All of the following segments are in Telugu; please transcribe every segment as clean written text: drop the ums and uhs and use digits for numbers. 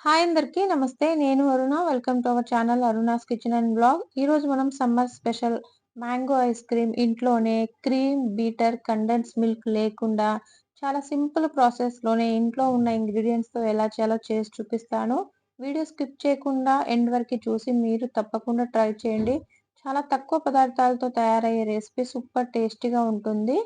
హాయ్ అందరికీ నమస్తే. నేను Aruna. Welcome to our channel Aruna's kitchen and vlog. ఈరోజు మనం summer special mango ice cream ఇంట్లోనే క్రీమ్, బీటర్, కండెన్స్ మిల్క్ లేకుండా చాలా సింపుల్ ప్రాసెస్‌లోనే ఇంట్లో ఉన్న ఇంగ్రీడియెంట్స్‌తో ఎలా చేయాలో చేసి చూపిస్తాను. వీడియో స్కిప్ చేయకుండా ఎండ్ వరకి చూసి మీరు తప్పకుండా ట్రై చేయండి. చాలా తక్కువ పదార్థాలతో తయారయ్యే రెసిపీ సూపర్ టేస్టీగా ఉంటుంది.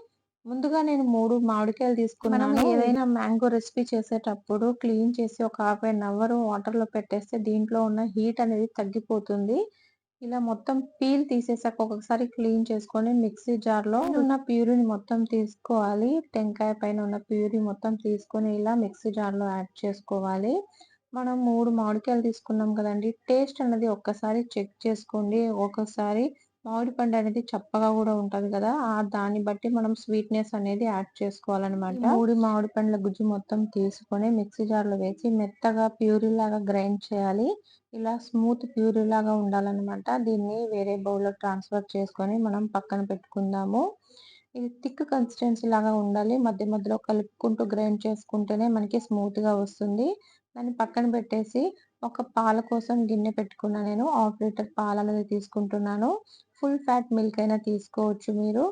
ముందుగా నేను 3 మామిడికాయలు తీసుకున్నాను. మనం ఏదైనా మ్యాంగో రెసిపీ చేసేటప్పుడు క్లీన్ చేసి ఒక హాఫ్ ఎన్ అవర్ వాటర్‌లో పెట్టేస్తే దీంట్లో ఉన్న హీట్ అనేది తగ్గిపోతుంది. ఇలా మొత్తం పీల్ తీసేసాక ఒక్కొక్కసారి క్లీన్ చేసుకొని మిక్సీ జార్‌లో ఉన్న ప్యూరీని మొత్తం తీసుకోవాలి. టెంకాయ పైన ఉన్న ప్యూరీ మొత్తం తీసుకొని ఇలా మిక్సీ జార్‌లో యాడ్ చేసుకోవాలి. మనం 3 మామిడికాయలు తీసుకున్నాం కదండీ! టేస్ట్ అనేది ఒక్కసారి చెక్ చేసుకోండి. ఒక్కోసారి మామిడి పండు అనేది చప్పగా గూడా ఉంటది గదా! దాన్ని బట్టి మనం స్వీట్‌నెస్ అనేది యాడ్ చేసుకోవాలనమాట. ఈ 3 మామిడి పండ్ల గుజ్జు మొత్తం తీసుకొని మిక్సీ జార్‌లో వేసి మెత్తగా ప్యూరీలాగా గ్రైండ్ చేయాలి. ఇలా స్మూత్ ప్యూరీలాగా ఉండాలనమాట. దీన్ని వేరే బౌల్‌లోకి ట్రాన్స్‌ఫర్ చేసుకొని మనం పక్కన పెట్టుకుందాము. ఇది థిక్ కన్సిస్టెన్సీ లాగా ఉండాలి. మధ్య మధ్యలో కలుపుకుంటూ గ్రైండ్ చేసుకుంటేనే మనకి స్మూత్‌గా వస్తుంది. దాన్ని పక్కన పెట్టేసి ఒక పాల కోసం గిన్నె పెట్టుకున్నా నేను. హాఫ్ లీటర్ పాలనేది తీసుకుంటున్నాను. ఫుల్ ఫ్యాట్ మిల్క్ అయినా తీసుకోవచ్చు మీరు.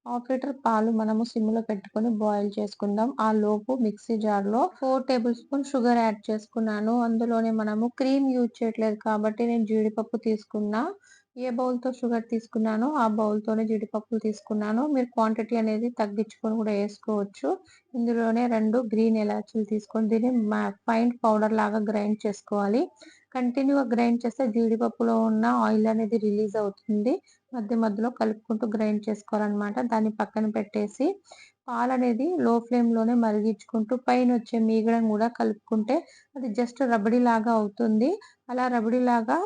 హాఫ్ లీటర్ పాలు మనము సిమ్‌లో పెట్టుకొని బాయిల్ చేసుకుందాం. ఆ లోపు మిక్సీ జార్‌లో 4 టేబుల్ స్పూన్ షుగర్ యాడ్ చేసుకున్నాను. అందులోనే మనము క్రీమ్ యూజ్ చేయట్లేదు కాబట్టి నేను జీడిపప్పు తీసుకున్నా. ఏ బౌల్‌తో షుగర్ తీసుకున్నానో ఆ బౌల్‌తోనే జీడిపప్పులు తీసుకున్నాను. మీరు క్వాంటిటీ అనేది తగ్గించుకొని కూడా ఏసుకోవచ్చు. ఇందులోనే 2 గ్రీన్ ఇలాచీలు తీసుకొని దీన్ని ఫైన్ పౌడర్ లాగా గ్రైండ్ చేసుకోవాలి. కంటిన్యూ‌గా గ్రైండ్ చేస్తే జీడిపప్పులో ఉన్న ఆయిల్ అనేది రిలీజ్ అవుతుంది. మధ్య మధ్యలో కలుపుకుంటూ గ్రైండ్ చేసుకోవాలనమాట. దాన్ని పక్కన పెట్టేసి పాలనేది లో ఫ్లేమ్‌లోనే మరిగించుకుంటూ పైనొచ్చే మీగడను గూడా కలుపుకుంటే అది జస్ట్ రబడీలాగా అవుతుంది. అలా రబడీలాగా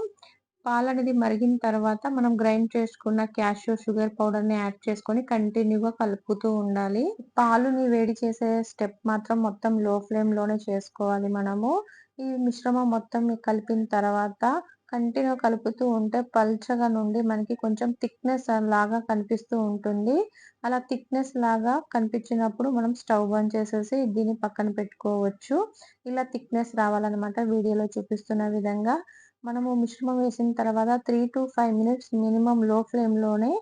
పాలనేది మరిగిన తర్వాత మనం గ్రైండ్ చేసుకున్న క్యాషియూ షుగర్ పౌడర్‌ని యాడ్ చేసుకొని కంటిన్యూ‌గా కలుపుతూ ఉండాలి. పాలుని వేడి చేసే స్టెప్ మాత్రం మొత్తం లో ఫ్లేమ్‌లోనే చేసుకోవాలి మనము. ఈ మిశ్రమం మొత్తం కలిపిన తర్వాత కంటిన్యూ కలుపుతూ ఉంటే పల్చగా నుండి మనకి కొంచెం థిక్‌నెస్ లాగా కనిపిస్తూ ఉంటుంది. అలా థిక్‌నెస్ లాగా కనిపించినప్పుడు మనం స్టవ్ బంద్ చేసేసి దీన్ని పక్కన పెట్టుకోవచ్చు. ఇలా థిక్‌నెస్ రావాలనమాట వీడియోలో చూపిస్తున్న విధంగా. మనము మిశ్రమం వేసిన తర్వాత 3-5 మినిట్స్ మినిమమ్ లో ఫ్లేమ్‌లోనే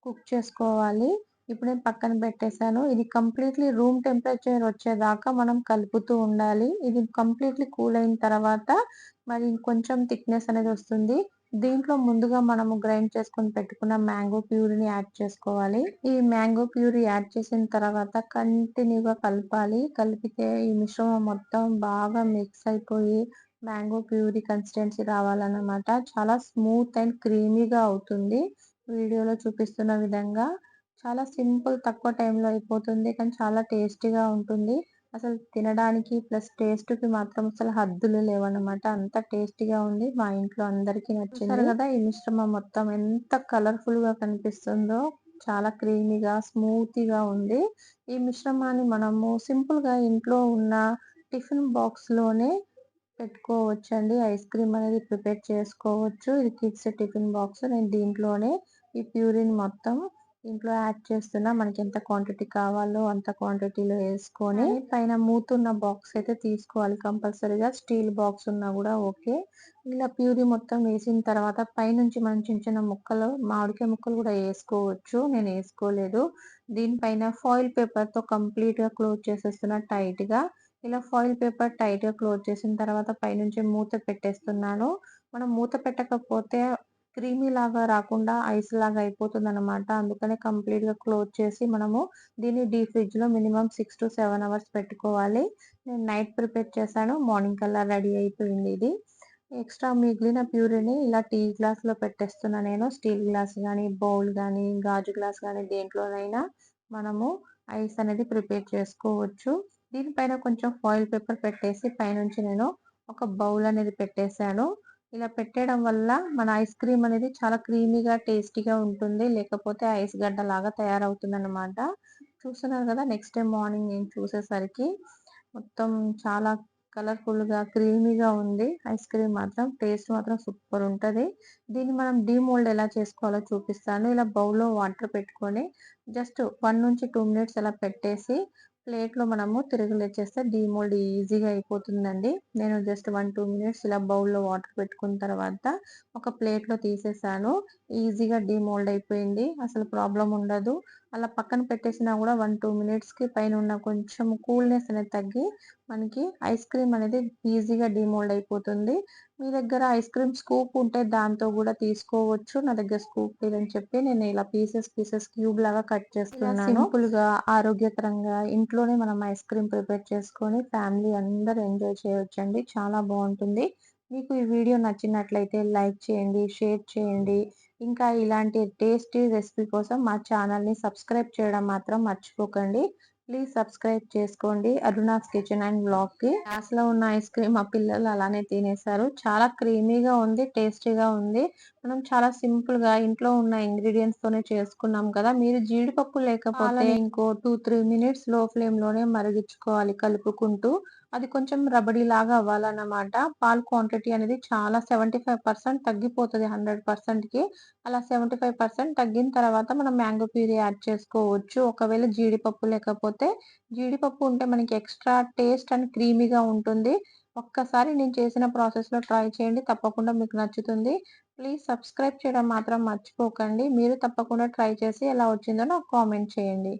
కుక్ చేసుకోవాలి. ఇప్పుడు నేను పక్కన పెట్టేసాను. ఇది కంప్లీట్‌లీ రూమ్ టెంపరేచర్ వచ్చేదాకా మనం కలుపుతూ ఉండాలి. ఇది కంప్లీట్‌లీ కూల్ అయిన తర్వాత మరి ఇంకొంచెం థిక్‌నెస్ అనేది వస్తుంది. దీంట్లో ముందుగా మనము గ్రైండ్ చేసుకొని పెట్టుకున్న మ్యాంగో ప్యూరీని యాడ్ చేసుకోవాలి. ఈ మ్యాంగో ప్యూరీ యాడ్ చేసిన తర్వాత కంటిన్యూ‌గా కలపాలి. కలిపితే ఈ మిశ్రమం మొత్తం బాగా మిక్స్ అయిపోయి మ్యాంగో ప్యూరీ కన్సిస్టెన్సీ రావాలన్నమాట. చాలా స్మూత్ అండ్ క్రీమీగా అవుతుంది. వీడియోలో చూపిస్తున్న విధంగా. చాలా సింపుల్ తక్కువ టైంలో అయిపోతుంది. కానీ చాలా టేస్టీగా ఉంటుంది. అసలు తినడానికి ప్లస్ టేస్ట్‌కి మాత్రం అసలు హద్దులు లేవన్నమాట. అంత టేస్టీగా ఉంది. మా ఇంట్లో అందరికీ నచ్చింది. చూసారు గదా! ఈ మిశ్రమం మొత్తం ఎంత కలర్‌ఫుల్‌గా కనిపిస్తుందో. చాలా క్రీమీగా, స్మూతీగా ఉంది. ఈ మిశ్రమాన్ని మనము సింపుల్‌గా ఇంట్లో ఉన్న టిఫిన్ బాక్స్‌లోనే పెట్టుకోవచ్చండి. ఐస్ క్రీమ్ అనేది ప్రిపేర్ చేసుకోవచ్చు. ఇది కిడ్స్ టిఫిన్ బాక్స్. నేను దీంట్లోనే ఈ ప్యూరిన్ మొత్తం దీంట్లో యాడ్ చేస్తున్నా. మనకి ఎంత క్వాంటిటీ కావాలో అంత క్వాంటిటీలో ఏసుకొని పైన మూతున్న బాక్స్ అయితే తీసుకోవాలి కంపల్సరీగా. స్టీల్ బాక్స్ ఉన్నా గూడా ఓకే. ఇలా ప్యూరీ మొత్తం వేసిన తర్వాత పైనుంచి మనం చిన్న చిన్న ముక్కలు మామిడికాయ ముక్కలు గూడా ఏసుకోవచ్చు. నేను ఏసుకోలేదు. దీనిపైన ఫాయిల్ పేపర్‌తో కంప్లీట్‌గా క్లోజ్ చేసేస్తున్నా టైట్‌గా. ఇలా ఫాయిల్ పేపర్ టైట్‌గా క్లోజ్ చేసిన తర్వాత పైనుంచి మూత పెట్టేస్తున్నాను. మనం మూత పెట్టకపోతే క్రీమీ లాగా రాకుండా ఐస్ లాగా అయిపోతుందనమాట. అందుకనే కంప్లీట్‌గా క్లోజ్ చేసి మనము దీన్ని డీప్ ఫ్రిడ్జ్‌లో మినిమమ్ 6-7 అవర్స్ పెట్టుకోవాలి. నేను నైట్ ప్రిపేర్ చేశాను. మార్నింగ్ కల్లా రెడీ అయిపోయింది ఇది. ఎక్స్‌ట్రా మిగిలిన ప్యూరీని ఇలా టీ గ్లాస్‌లో పెట్టేస్తున్నా నేను. స్టీల్ గ్లాస్ గానీ, బౌల్ గానీ, గాజు గ్లాస్ గానీ దేంట్లోనైనా మనము ఐస్ అనేది ప్రిపేర్ చేసుకోవచ్చు. దీనిపైన కొంచెం ఫాయిల్ పేపర్ పెట్టేసి పైనుంచి నేను ఒక బౌల్ అనేది పెట్టేసాను. ఇలా పెట్టేయడం వల్ల మన ఐస్ క్రీమ్ అనేది చాలా క్రీమీగా, టేస్టీగా ఉంటుంది. లేకపోతే ఐస్ గడ్డలాగా తయారవుతుందన్నమాట. చూస్తున్నారు కదా! నెక్స్ట్ డే మార్నింగ్ నేను చూసేసరికి మొత్తం చాలా కలర్‌ఫుల్‌గా, క్రీమీగా ఉంది. ఐస్ క్రీమ్ మాత్రం టేస్ట్ మాత్రం సూపర్ ఉంటది. దీన్ని మనం డీమోల్డ్ ఎలా చేసుకోవాలో చూపిస్తాను. ఇలా బౌల్‌లో వాటర్ పెట్టుకొని జస్ట్ 1-2 మినిట్స్ అలా పెట్టేసి ప్లేట్‌లో మనము తిరగలేచేస్తే డీమోల్డ్ ఈజీగా అయిపోతుందండి. నేను జస్ట్ 1, 2 మినిట్స్ ఇలా బౌల్‌లో వాటర్ పెట్టుకున్న తర్వాత ఒక ప్లేట్‌లో తీసేసాను. ఈజీగా డీమోల్డ్ అయిపోయింది. అసలు ప్రాబ్లమ్ ఉండదు. అలా పక్కన పెట్టేసినా గూడా 1, 2 మినిట్స్‌కి పైనున్న కొంచెం కూల్‌నెస్ అనేది తగ్గి మనకి ఐస్ క్రీమ్ అనేది ఈజీగా డీమోల్డ్ అయిపోతుంది. మీ దగ్గర ఐస్ క్రీమ్ స్కూప్ ఉంటే దాంతో గూడా తీసుకోవచ్చు. నా దగ్గర స్కూప్ లేదని చెప్పి నేను ఇలా పీసెస్ క్యూబ్ లాగా కట్ ఇలా చేస్తున్నాను. సింపుల్‌గా, ఆరోగ్యకరంగా ఇంట్లోనే మనం ఐస్ క్రీమ్ ప్రిపేర్ చేసుకొని ఫ్యామిలీ అందరూ ఎంజాయ్ చేయొచ్చండి. చాలా బావుంటుంది. మీకు ఈ వీడియో నచ్చినట్లయితే లైక్ చేయండి, షేర్ చేయండి. ఇంకా ఇలాంటి టేస్టీ రెసిపీ కోసం మా ఛానల్‌ని సబ్స్క్రైబ్ చేయడం మాత్రం మర్చిపోకండి. ప్లీజ్ సబ్స్క్రైబ్ చేసుకోండి. అరుణాస్ కిచెన్ అండ్ వ్లాగ్‌కి. గ్లాస్‌లో ఉన్న ఐస్ క్రీమ్ మా పిల్లలు అలానే తినేసారు. చాలా క్రీమీగా ఉంది. టేస్టీగా ఉంది. మనం చాలా సింపుల్‌గా ఇంట్లో ఉన్న ఇంగ్రీడియెంట్స్‌తోనే చేసుకున్నాం కదా! మీరు జీడిపప్పు లేకపోతే పాలని ఇంకో 2, 3 మినిట్స్ లో ఫ్లేమ్‌లోనే మరిగించుకోవాలి కలుపుకుంటూ. అది కొంచెం రబడీలాగా అవ్వాలన్నమాట. పాలు క్వాంటిటీ అనేది చాలా 75% తగ్గిపోతది 100%కి. అలా 75% తగ్గిన తర్వాత మనం మ్యాంగో ప్యూరీ యాడ్ చేసుకోవచ్చు. ఒకవేళ జీడిపప్పు లేకపోతే జీడిపప్పు ఉంటే మనకి ఎక్స్‌ట్రా టేస్ట్ అండ్ క్రీమీగా ఉంటుంది. ఒక్కసారి నేను చేసిన ప్రాసెస్‌లో ట్రై చేయండి. తప్పకుండా మీకు నచ్చుతుంది. ప్లీజ్ సబ్స్క్రైబ్ చేయడం మాత్రం మర్చిపోకండి. మీరు తప్పకుండా ట్రై చేసి ఎలా వచ్చిందో నాకు కామెంట్ చేయండి.